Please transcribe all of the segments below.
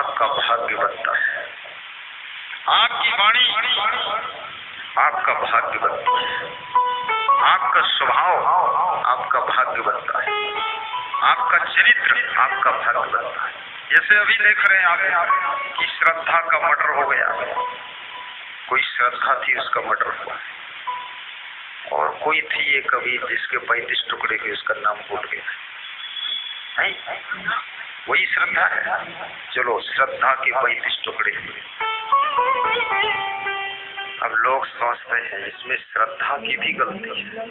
आपका भाग्य बनता है, आपकी वाणी आपका भाग्य बनता है, आपका स्वभाव आपका भाग्य बनता है, आपका चरित्र आपका भाग्य बनता है। जैसे अभी देख रहे हैं आप कि श्रद्धा का मर्डर हो गया, कोई श्रद्धा थी उसका मर्डर हुआ, और कोई थी एक अभी जिसके 35 टुकड़े के उसका नाम भूल गया, वही श्रद्धा है। चलो श्रद्धा के 35 टुकड़े। अब लोग सोचते हैं इसमें श्रद्धा की भी गलती है।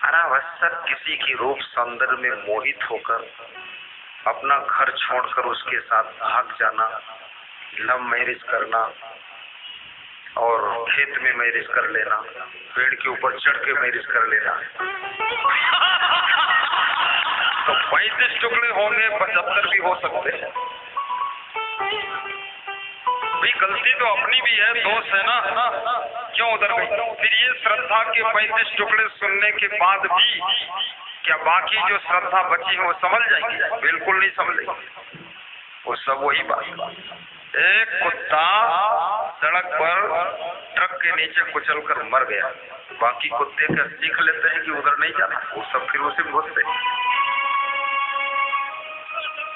अनावश्यक किसी की रूप सौंदर्य में मोहित होकर अपना घर छोड़कर उसके साथ भाग जाना, लव मैरिज करना और खेत में मैरिज कर लेना, पेड़ के ऊपर चढ़ के मैरिज कर लेना। तो 35 टुकड़े होंगे, 75 भी हो सकते हैं। भाई गलती तो अपनी भी है, दोष है ना, क्यों उधर गई? फिर ये श्रद्धा के 35 टुकड़े सुनने के बाद भी क्या बाकी जो श्रद्धा बची है वो समझ जाएगी? बिल्कुल नहीं समझेगी। वो सब वही बात। एक कुत्ता सड़क पर ट्रक के नीचे कुचल कर मर गया, बाकी कुत्ते क्या सीख लेते हैं कि उधर नहीं जाना? वो सब फिर उसे घुसते।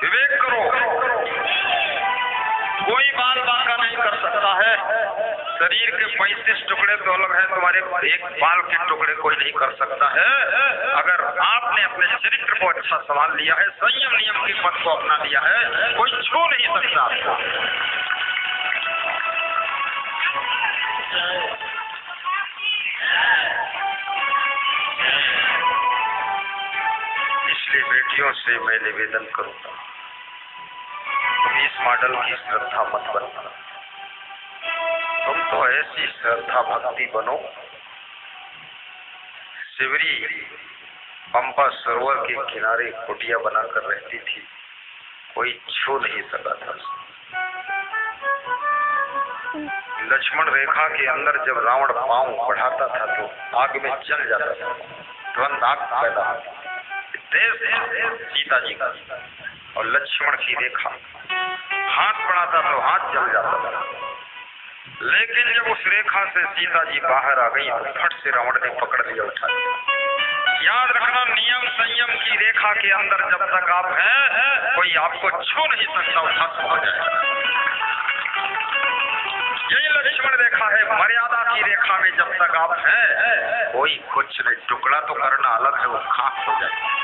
विवेक करो, कोई बाल बांका नहीं कर सकता है। शरीर के 35 टुकड़े तो अलग है, तुम्हारे एक बाल के टुकड़े कोई नहीं कर सकता है। अगर आपने अपने चरित्र को अच्छा संभाल लिया है, संयम नियम के पथ को अपना लिया है, कोई छू नहीं सकता आपको। इसलिए बेटियों से मैं निवेदन करूंगा, इस मॉडल की श्रद्धा मत बनना। तुम तो ऐसी श्रद्धा भक्ति बनो। शिवरी पंपा सरोवर के किनारे कुटिया बनाकर रहती थी, कोई छू नहीं सका था। लक्ष्मण रेखा के अंदर जब रावण पांव बढ़ाता था तो आग में जल जाता था, तुरंत आग पैदा होती। सीता जी का और लक्ष्मण की रेखा, हाथ बढ़ाता तो हाथ जल जाता था। लेकिन जब उस रेखा से सीता जी बाहर आ गई तो फट से रावण ने पकड़ लिया, उठा लिया। याद रखना, नियम संयम की रेखा के अंदर जब तक आप हैं, कोई आपको छू नहीं सकता, भस्म हो जाएगा। यही लक्ष्मण रेखा है, मर्यादा की रेखा में जब तक आप हैं, कोई कुछ नहीं। टुकड़ा तो करना अलग है, वो खाक हो जाएगा।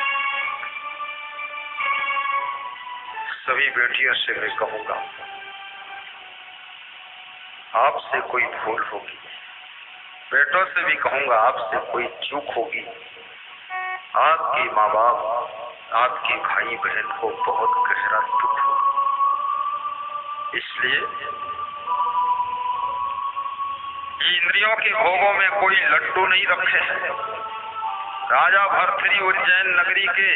सभी बेटियों से मैं कहूंगा, आपसे कोई भूल होगी, बेटों से भी कहूंगा आपसे कोई चूक होगी, आपके माँ बाप आपके भाई बहन को बहुत गहरा दुख होगा। इसलिए इंद्रियों के भोगों में कोई लड्डू नहीं रखे हैं। राजा भर्तृहरि उज्जैन नगरी के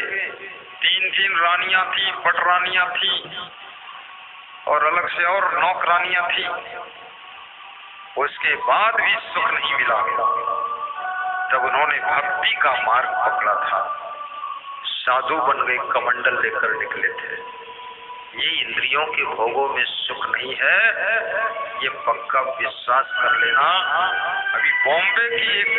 3 रानियां थी, पटरानियां थी और अलग से और नौकरानियां थी। उसके बाद भी सुख नहीं मिला, तब उन्होंने भक्ति का मार्ग पकड़ा था, साधु बन गए, कमंडल लेकर निकले थे। ये इंद्रियों के भोगों में सुख नहीं है, ये पक्का विश्वास कर लेना। अभी बॉम्बे की एक